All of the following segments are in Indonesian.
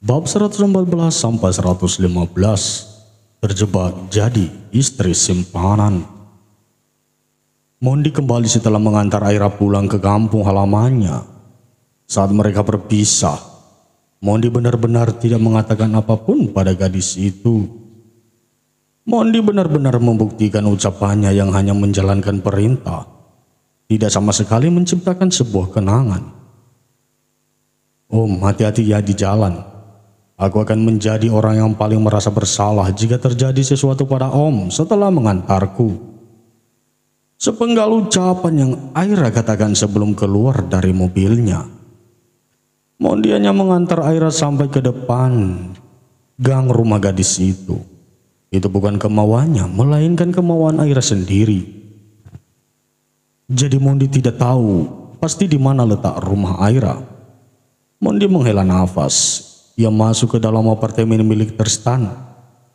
Bab 114 sampai 115. Terjebak jadi istri simpanan. Mondi kembali setelah mengantar Aira pulang ke kampung halamannya. Saat mereka berpisah, Mondi benar-benar tidak mengatakan apapun pada gadis itu. Mondi benar-benar membuktikan ucapannya yang hanya menjalankan perintah, tidak sama sekali menciptakan sebuah kenangan. Om, hati-hati ya di jalan. Aku akan menjadi orang yang paling merasa bersalah jika terjadi sesuatu pada Om setelah mengantarku. Sepenggal ucapan yang Aira katakan sebelum keluar dari mobilnya. Mondi hanya mengantar Aira sampai ke depan gang rumah gadis itu. Itu bukan kemauannya, melainkan kemauan Aira sendiri. Jadi Mondi tidak tahu pasti di mana letak rumah Aira. Mondi menghela nafas. Ia masuk ke dalam apartemen milik Tristan.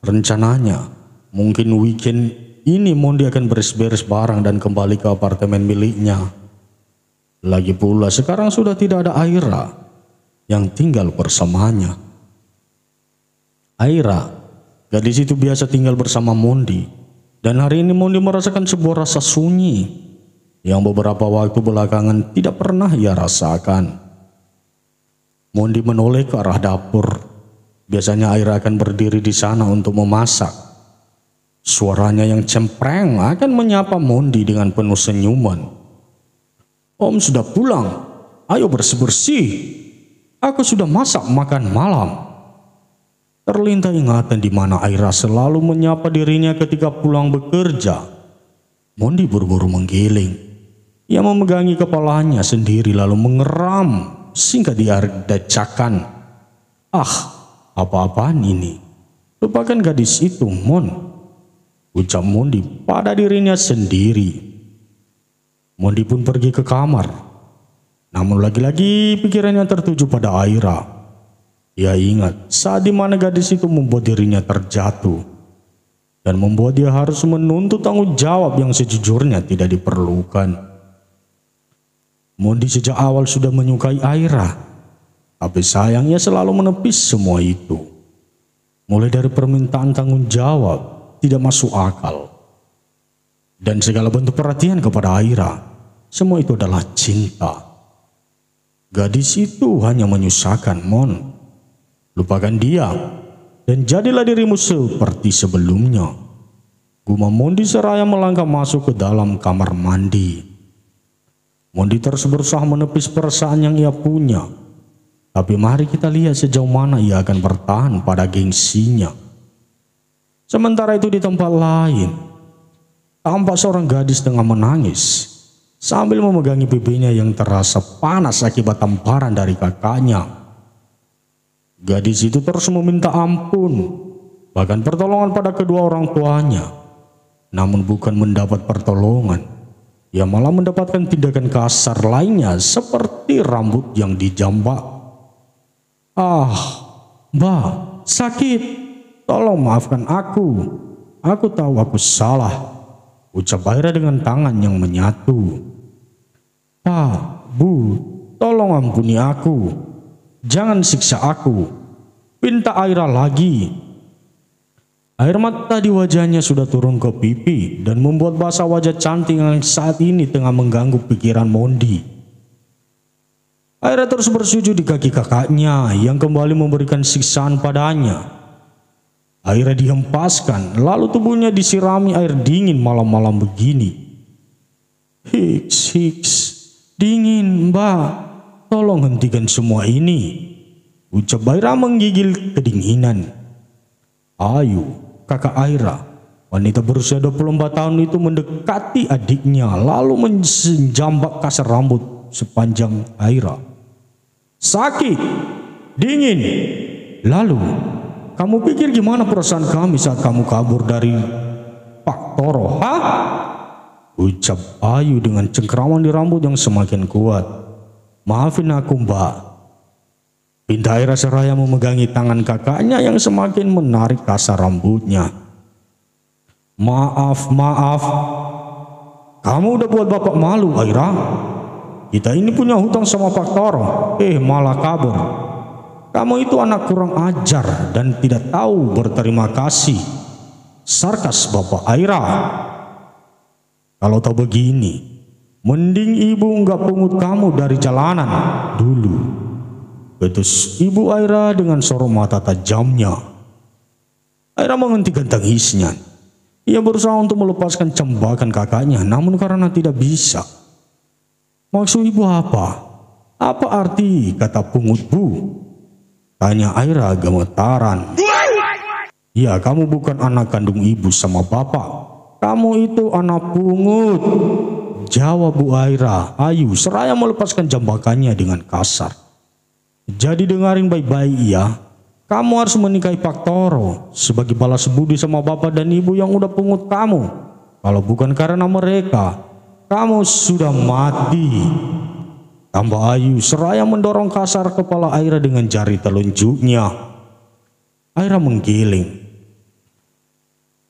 Rencananya, mungkin weekend ini Mondi akan beres-beres barang dan kembali ke apartemen miliknya. Lagi pula sekarang sudah tidak ada Aira yang tinggal bersamanya. Aira, gadis itu biasa tinggal bersama Mondi. Dan hari ini Mondi merasakan sebuah rasa sunyi yang beberapa waktu belakangan tidak pernah ia rasakan. Mondi menoleh ke arah dapur. Biasanya Aira akan berdiri di sana untuk memasak. Suaranya yang cempreng akan menyapa Mondi dengan penuh senyuman. Om sudah pulang, ayo bersih-bersih. Aku sudah masak makan malam. Terlintas ingatan di mana Aira selalu menyapa dirinya ketika pulang bekerja. Mondi buru-buru menggiling. Ia memegangi kepalanya sendiri lalu mengeram. Singkat dia decakan. Apa-apaan ini? Lupakan gadis itu, Mon. Ucap Mondi pada dirinya sendiri. Mondi pun pergi ke kamar. Namun lagi-lagi pikirannya tertuju pada Aira. Ia ingat saat dimana gadis itu membuat dirinya terjatuh. Dan membuat dia harus menuntut tanggung jawab yang sejujurnya tidak diperlukan. Mondi sejak awal sudah menyukai Aira, tapi sayangnya selalu menepis semua itu. Mulai dari permintaan tanggung jawab tidak masuk akal, dan segala bentuk perhatian kepada Aira, semua itu adalah cinta. Gadis itu hanya menyusahkan, Mon. Lupakan dia, dan jadilah dirimu seperti sebelumnya. Gumam Mondi seraya melangkah masuk ke dalam kamar mandi. Mondi terus berusaha menepis perasaan yang ia punya. Tapi mari kita lihat sejauh mana ia akan bertahan pada gengsinya. Sementara itu di tempat lain, tampak seorang gadis tengah menangis sambil memegangi pipinya yang terasa panas akibat tamparan dari kakaknya. Gadis itu terus meminta ampun, bahkan pertolongan pada kedua orang tuanya. Namun bukan mendapat pertolongan. Ia malah mendapatkan tindakan kasar lainnya seperti rambut yang dijambak. Mbak, sakit. Tolong maafkan aku. Aku tahu aku salah. Ucap Aira dengan tangan yang menyatu. Pak, Bu, tolong ampuni aku. Jangan siksa aku. Pinta Aira lagi. Air mata di wajahnya sudah turun ke pipi dan membuat basah wajah cantik yang saat ini tengah mengganggu pikiran Mondi. Aira terus bersujud di kaki kakaknya yang kembali memberikan siksaan padanya. Aira dihempaskan lalu tubuhnya disirami air dingin malam-malam begini. Hiks, dingin Mbak, tolong hentikan semua ini. Ucap Aira menggigil kedinginan. Ayu, kakak Aira, wanita berusia 24 tahun itu mendekati adiknya lalu menjambak kasar rambut sepanjang Aira. Sakit, dingin. Lalu, kamu pikir gimana perasaan kami saat kamu kabur dari Pak Toro, Ucap Ayu dengan cengkeraman di rambut yang semakin kuat. Maafin aku, Mbak. Pinta Aira seraya memegangi tangan kakaknya yang semakin menarik kasar rambutnya. Maaf. Kamu udah buat bapak malu, Aira. Kita ini punya hutang sama Pak Toro. Malah kabur. kamu itu anak kurang ajar dan tidak tahu berterima kasih. Sarkas Bapak Aira. Kalau tahu begini, mending ibu nggak pungut kamu dari jalanan dulu. Ketus Ibu Aira dengan sorot mata tajamnya. Aira menghentikan tangisnya. Ia berusaha untuk melepaskan cembakan kakaknya, namun karena tidak bisa. Maksud ibu apa? Apa arti kata pungut, Bu? Tanya Aira gemetaran. Ya, kamu bukan anak kandung ibu sama bapak. Kamu itu anak pungut, jawab Bu Aira. Ayu seraya melepaskan jambakannya dengan kasar. Jadi dengarin baik-baik ya. Kamu harus menikahi Pak Toro sebagai balas budi sama bapak dan ibu yang udah pungut kamu. Kalau bukan karena mereka, kamu sudah mati. Tambah Ayu seraya mendorong kasar kepala Aira dengan jari telunjuknya. Aira menggiling.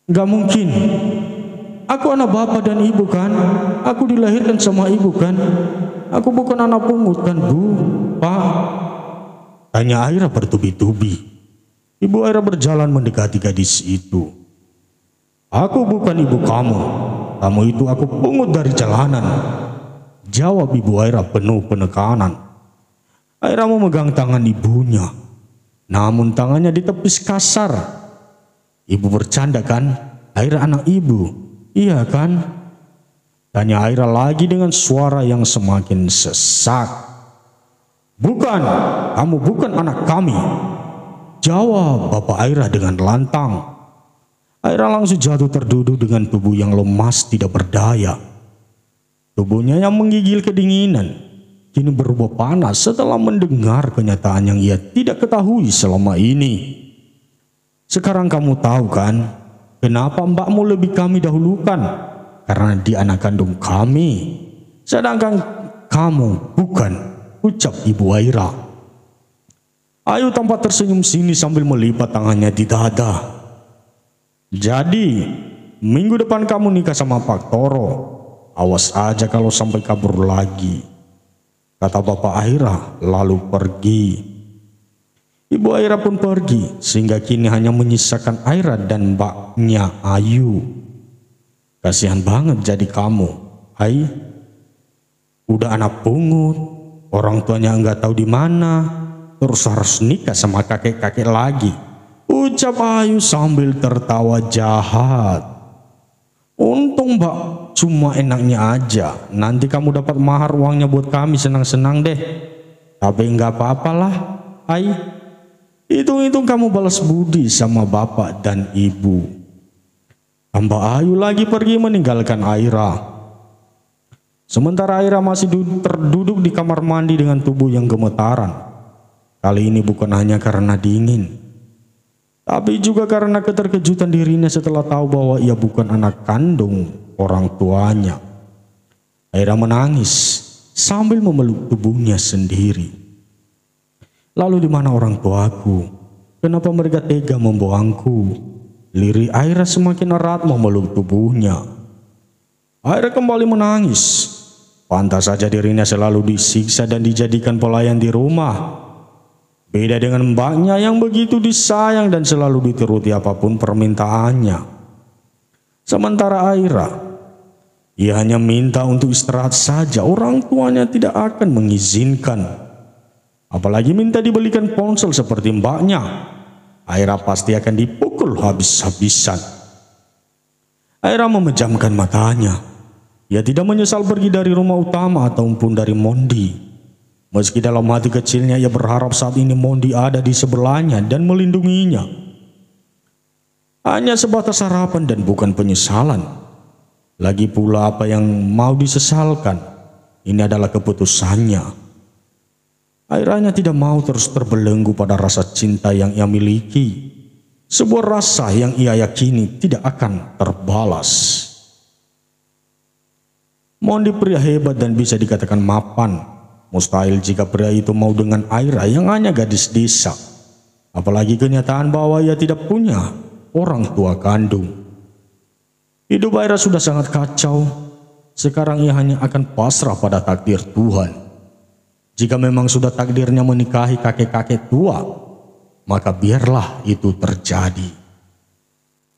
Gak mungkin. Aku anak bapak dan ibu kan. Aku dilahirkan sama ibu kan. Aku bukan anak pungut kan, Bu, Pak? Tanya Aira bertubi-tubi. Ibu Aira berjalan mendekati gadis itu. Aku bukan ibu kamu. Kamu itu aku pungut dari jalanan, jawab Ibu Aira penuh penekanan. Aira memegang tangan ibunya, namun tangannya ditepis kasar. Ibu bercanda kan? Aira anak ibu, iya kan? Tanya Aira lagi dengan suara yang semakin sesak. Bukan, kamu bukan anak kami, jawab Bapak Aira dengan lantang. Aira langsung jatuh terduduk dengan tubuh yang lemas tidak berdaya. Tubuhnya yang menggigil kedinginan kini berubah panas setelah mendengar kenyataan yang ia tidak ketahui selama ini. Sekarang kamu tahu kan kenapa mbakmu lebih kami dahulukan? Karena dia anak kandung kami, sedangkan kamu bukan, ucap Ibu Aira. Ayu tampak tersenyum sini sambil melipat tangannya di dada. Jadi minggu depan kamu nikah sama Pak Toro. Awas aja kalau sampai kabur lagi, kata Bapak Aira lalu pergi. Ibu Aira pun pergi sehingga kini hanya menyisakan Aira dan mbaknya Ayu. Kasihan banget jadi kamu, Ai. Udah anak pungut, orang tuanya nggak tahu di mana, terus harus nikah sama kakek-kakek lagi, ucap Ayu sambil tertawa jahat. Untung mbak cuma enaknya aja, nanti kamu dapat mahar uangnya buat kami senang-senang deh. Tapi nggak apa-apalah, Ai. Hitung-hitung kamu balas budi sama bapak dan ibu. Tambah Ayu lagi pergi meninggalkan Aira. Sementara Aira masih terduduk di kamar mandi dengan tubuh yang gemetaran. Kali ini bukan hanya karena dingin, tapi juga karena keterkejutan dirinya setelah tahu bahwa ia bukan anak kandung orang tuanya. Aira menangis sambil memeluk tubuhnya sendiri. Lalu di mana orang tuaku? Kenapa mereka tega membuangku? Lirik Aira semakin erat memeluk tubuhnya. Aira kembali menangis. Pantas saja dirinya selalu disiksa dan dijadikan pelayan di rumah. Beda dengan mbaknya yang begitu disayang dan selalu dituruti apapun permintaannya. Sementara Aira, ia hanya minta untuk istirahat saja. Orang tuanya tidak akan mengizinkan. Apalagi minta dibelikan ponsel seperti mbaknya. Aira pasti akan dipukul habis-habisan. Aira memejamkan matanya. Ia tidak menyesal pergi dari rumah utama ataupun dari Mondi. Meski dalam hati kecilnya ia berharap saat ini Mondi ada di sebelahnya dan melindunginya. Hanya sebatas harapan dan bukan penyesalan. Lagi pula apa yang mau disesalkan, ini adalah keputusannya. Airanya tidak mau terus terbelenggu pada rasa cinta yang ia miliki. Sebuah rasa yang ia yakini tidak akan terbalas. Mondi pria hebat dan bisa dikatakan mapan. Mustahil jika pria itu mau dengan Aira yang hanya gadis desa. Apalagi kenyataan bahwa ia tidak punya orang tua kandung. Hidup Aira sudah sangat kacau. Sekarang ia hanya akan pasrah pada takdir Tuhan. Jika memang sudah takdirnya menikahi kakek-kakek tua, maka biarlah itu terjadi.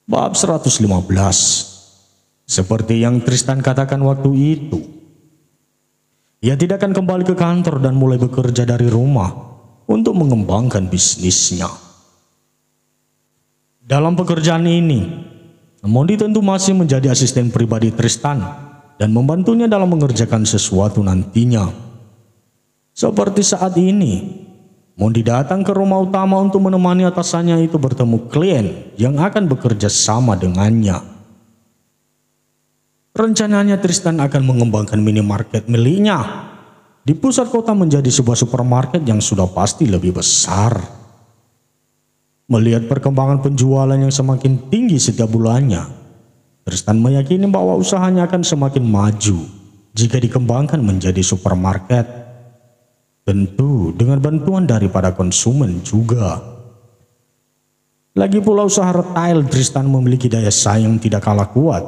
Bab 115. Seperti yang Tristan katakan waktu itu, ia tidak akan kembali ke kantor dan mulai bekerja dari rumah untuk mengembangkan bisnisnya. Dalam pekerjaan ini, Mondi tentu masih menjadi asisten pribadi Tristan dan membantunya dalam mengerjakan sesuatu nantinya. Seperti saat ini, Mondi datang ke rumah utama untuk menemani atasannya itu bertemu klien yang akan bekerja sama dengannya. Rencananya Tristan akan mengembangkan minimarket miliknya di pusat kota menjadi sebuah supermarket yang sudah pasti lebih besar. Melihat perkembangan penjualan yang semakin tinggi setiap bulannya, Tristan meyakini bahwa usahanya akan semakin maju jika dikembangkan menjadi supermarket. Tentu dengan bantuan daripada konsumen juga. Lagi pula usaha retail Tristan memiliki daya saing tidak kalah kuat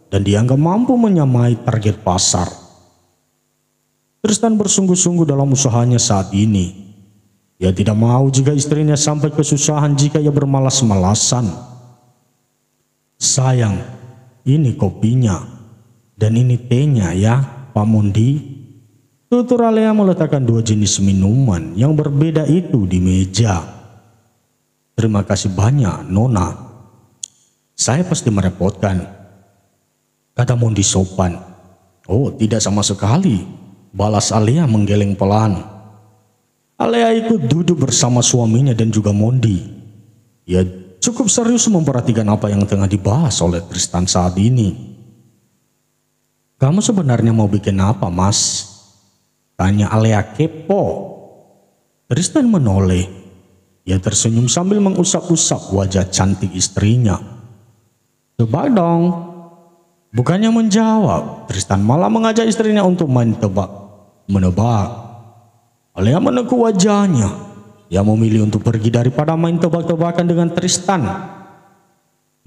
dan dianggap mampu menyamai target pasar. Tristan bersungguh-sungguh dalam usahanya saat ini. Ia tidak mau jika istrinya sampai kesusahan jika ia bermalas-malasan. Sayang, ini kopinya dan ini tehnya ya, Pak Mondi. Tutur Alea meletakkan dua jenis minuman yang berbeda itu di meja. Terima kasih banyak, Nona. Saya pasti merepotkan, kata Mondi sopan. Oh, tidak sama sekali, balas Alea menggeleng pelan. Alea ikut duduk bersama suaminya dan juga Mondi. Ia cukup serius memperhatikan apa yang tengah dibahas oleh Tristan saat ini. Kamu sebenarnya mau bikin apa, Mas? Tanya Alea kepo. Tristan menoleh. Ia tersenyum sambil mengusap-usap wajah cantik istrinya. Tebak dong. Bukannya menjawab, Tristan malah mengajak istrinya untuk main menebak. Alea menekuk wajahnya. Ia memilih untuk pergi daripada main tebak-tebakan dengan Tristan.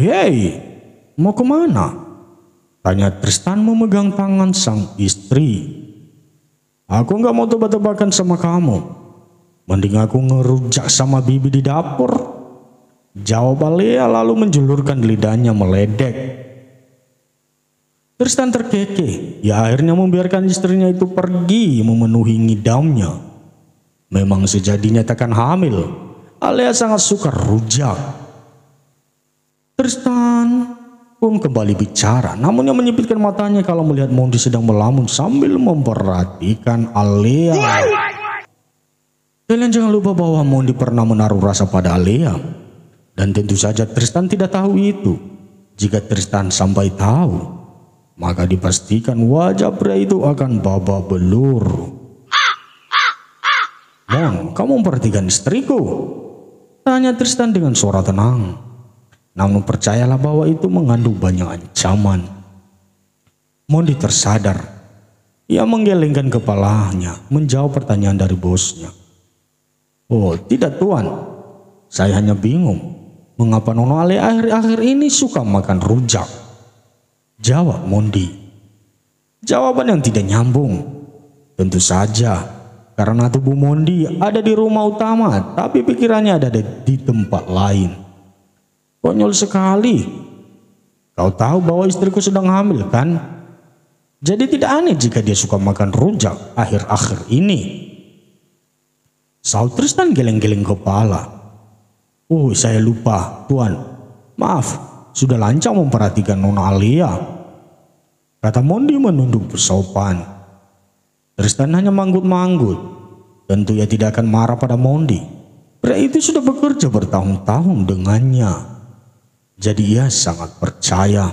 Hei, mau kemana? Tanya Tristan memegang tangan sang istri. Aku nggak mau tebak-tebakan sama kamu. Mending aku ngerujak sama bibi di dapur. Jawab Alea lalu menjulurkan lidahnya meledek. Tristan terkekeh. Ia akhirnya membiarkan istrinya itu pergi memenuhi ngidamnya. Memang sejadinya takkan hamil. Alea sangat suka rujak. Tristan pun kembali bicara, namun yang menyipitkan matanya kalau melihat Mondi sedang melamun sambil memperhatikan Alea. Kalian jangan lupa bahwa Mondi pernah menaruh rasa pada Alea. Dan tentu saja Tristan tidak tahu itu. Jika Tristan sampai tahu, maka dipastikan wajah pria itu akan babak belur. Mon, kamu memperhatikan istriku? Tanya Tristan dengan suara tenang. Namun percayalah bahwa itu mengandung banyak ancaman. Mondi tersadar. Ia menggelengkan kepalanya menjawab pertanyaan dari bosnya. Oh tidak tuan, saya hanya bingung. Mengapa Nona Ale akhir-akhir ini suka makan rujak? Jawab Mondi. Jawaban yang tidak nyambung. Tentu saja, karena tubuh Mondi ada di rumah utama, tapi pikirannya ada di tempat lain. Konyol sekali. Kau tahu bahwa istriku sedang hamil kan? Jadi tidak aneh jika dia suka makan rujak akhir-akhir ini. Saud Tristan geleng-geleng kepala. Oh, saya lupa, Tuan. Maaf, sudah lancang memperhatikan Nona Alea. Kata Mondi menunduk bersopan. Tristan hanya manggut-manggut. Tentu ia tidak akan marah pada Mondi. Pria itu sudah bekerja bertahun-tahun dengannya. Jadi ia sangat percaya.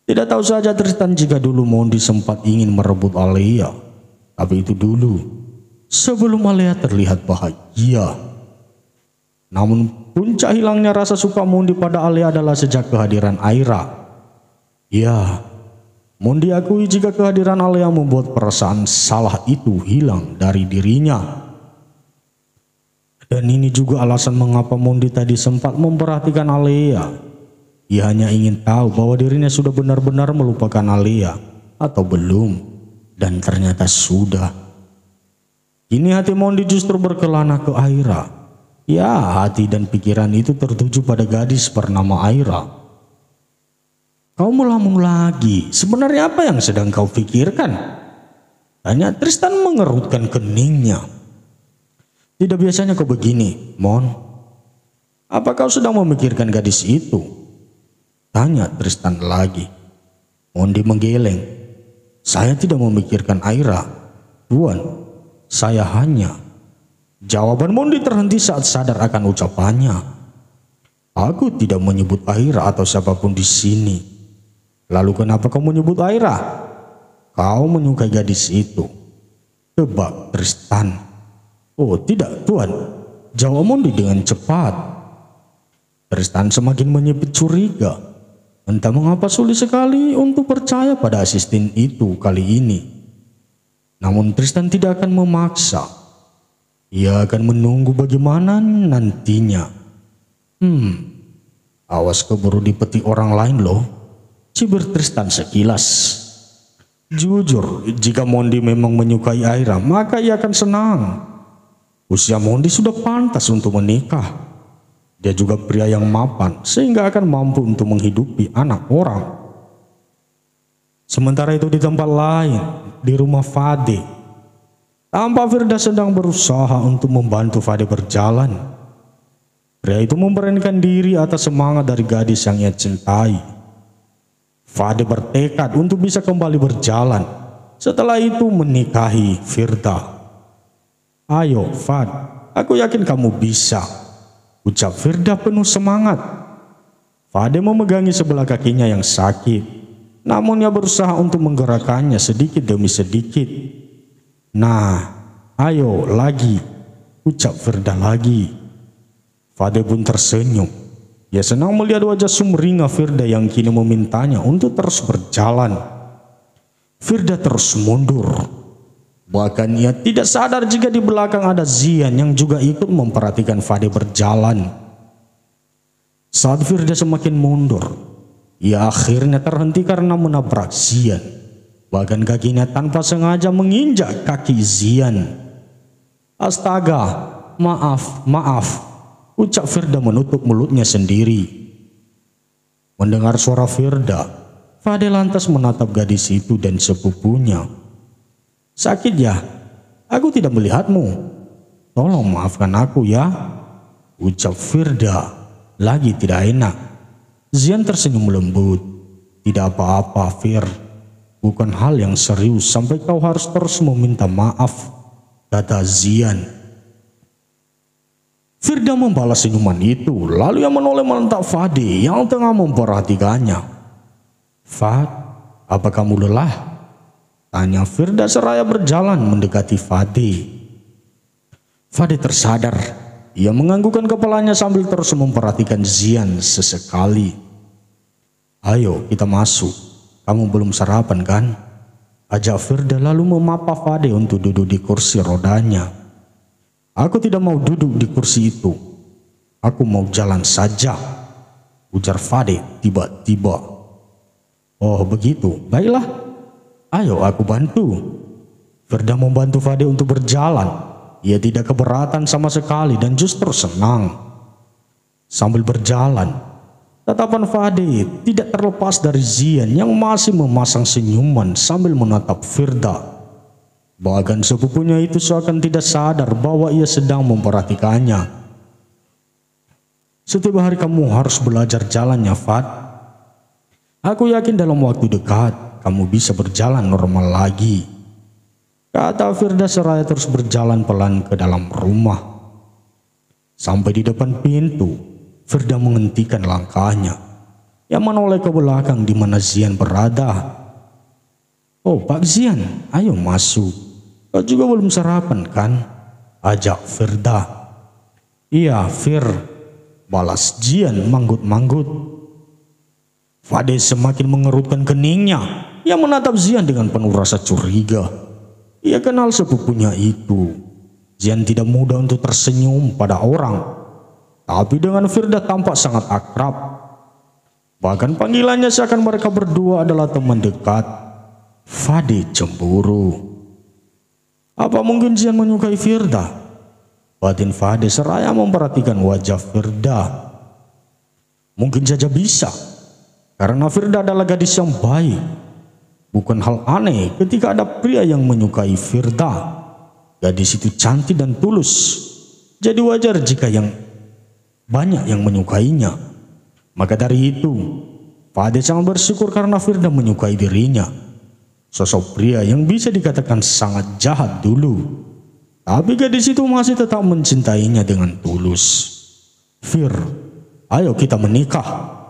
Tidak tahu saja Tristan jika dulu Mondi sempat ingin merebut Alea. Tapi itu dulu, sebelum Alea terlihat bahagia. Namun puncak hilangnya rasa suka Mondi pada Alea adalah sejak kehadiran Aira. Ya, Mondi akui jika kehadiran Alea membuat perasaan salah itu hilang dari dirinya. Dan ini juga alasan mengapa Mondi tadi sempat memperhatikan Alea. Ia hanya ingin tahu bahwa dirinya sudah benar-benar melupakan Alea atau belum. Dan ternyata sudah. Kini hati Mondi justru berkelana ke Aira. Ya, hati dan pikiran itu tertuju pada gadis bernama Aira. Kau melamun lagi, sebenarnya apa yang sedang kau pikirkan? Tanya Tristan mengerutkan keningnya. Tidak biasanya kau begini, Mon. Apa kau sedang memikirkan gadis itu? Tanya Tristan lagi. Mondi menggeleng. Saya tidak memikirkan Aira, Tuan. Saya hanya... Jawaban Mondi terhenti saat sadar akan ucapannya. Aku tidak menyebut Aira atau siapapun di sini. Lalu kenapa kau menyebut Aira? Kau menyukai gadis itu. Tebak Tristan. Oh tidak, Tuan. Jawab Mondi dengan cepat. Tristan semakin menyipit curiga. Entah mengapa sulit sekali untuk percaya pada asisten itu kali ini. Namun Tristan tidak akan memaksa. Ia akan menunggu bagaimana nantinya. Awas keburu dipeti orang lain loh, cibir Tristan sekilas. Jujur, jika Mondi memang menyukai Aira, maka ia akan senang. Usia Mondi sudah pantas untuk menikah. Dia juga pria yang mapan, sehingga akan mampu untuk menghidupi anak orang. Sementara itu di tempat lain, di rumah Fade, tampak Firda sedang berusaha untuk membantu Fade berjalan. Pria itu memberanikan diri atas semangat dari gadis yang ia cintai. Fade bertekad untuk bisa kembali berjalan, setelah itu menikahi Firda. Ayo Fad, aku yakin kamu bisa, ucap Firda penuh semangat. Fade memegangi sebelah kakinya yang sakit, namun ia berusaha untuk menggerakkannya sedikit demi sedikit. Nah, ayo lagi, ucap Firda lagi. Fade pun tersenyum. Ia senang melihat wajah sumringah Firda yang kini memintanya untuk terus berjalan. Firda terus mundur. Bahkan ia tidak sadar jika di belakang ada Zian yang juga ikut memperhatikan Fade berjalan. Saat Firda semakin mundur, ia akhirnya terhenti karena menabrak Zian. Bahkan kakinya tanpa sengaja menginjak kaki Zian. Astaga, maaf, ucap Firda menutup mulutnya sendiri. Mendengar suara Firda, Fade lantas menatap gadis itu dan sepupunya. Sakit ya? Aku tidak melihatmu. Tolong maafkan aku ya, ucap Firda lagi tidak enak. Zian tersenyum lembut. Tidak apa-apa Fir, bukan hal yang serius sampai kau harus terus meminta maaf, kata Zian. Firda membalas senyuman itu, lalu ia menoleh menatap Fade yang tengah memperhatikannya. Fad, apa kamu lelah? Tanya Firda seraya berjalan mendekati Fade. Fade tersadar, ia menganggukkan kepalanya sambil terus memperhatikan Zian sesekali. Ayo kita masuk, kamu belum sarapan kan? Ajak Firda lalu memapa Fade untuk duduk di kursi rodanya. Aku tidak mau duduk di kursi itu. Aku mau jalan saja, ujar Fade tiba-tiba. Oh begitu, baiklah. Ayo aku bantu. Firda membantu Fade untuk berjalan. Ia tidak keberatan sama sekali dan justru senang. Sambil berjalan, tatapan Fade tidak terlepas dari Zian yang masih memasang senyuman sambil menatap Firda. Bahkan sepupunya itu seakan tidak sadar bahwa ia sedang memperhatikannya. Setiap hari kamu harus belajar jalannya, Fad. Aku yakin dalam waktu dekat kamu bisa berjalan normal lagi, kata Firda seraya terus berjalan pelan ke dalam rumah. Sampai di depan pintu, Firda menghentikan langkahnya. Ia menoleh ke belakang di mana Zian berada. Oh Pak Zian, ayo masuk. Kau juga belum sarapan kan? Ajak Firda. Iya Fir, balas Zian manggut-manggut. Fade semakin mengerutkan keningnya. Ia menatap Zian dengan penuh rasa curiga. Ia kenal sepupunya itu. Zian tidak mudah untuk tersenyum pada orang, tapi dengan Firda tampak sangat akrab. Bahkan panggilannya seakan mereka berdua adalah teman dekat. Fade cemburu. Apa mungkin Jian menyukai Firda? Batin Fade seraya memperhatikan wajah Firda. Mungkin saja bisa, karena Firda adalah gadis yang baik. Bukan hal aneh ketika ada pria yang menyukai Firda. Gadis itu cantik dan tulus, jadi wajar jika banyak yang menyukainya. Maka dari itu, Fade sangat bersyukur karena Firda menyukai dirinya. Sosok pria yang bisa dikatakan sangat jahat dulu, tapi gadis itu masih tetap mencintainya dengan tulus. Fir, ayo kita menikah.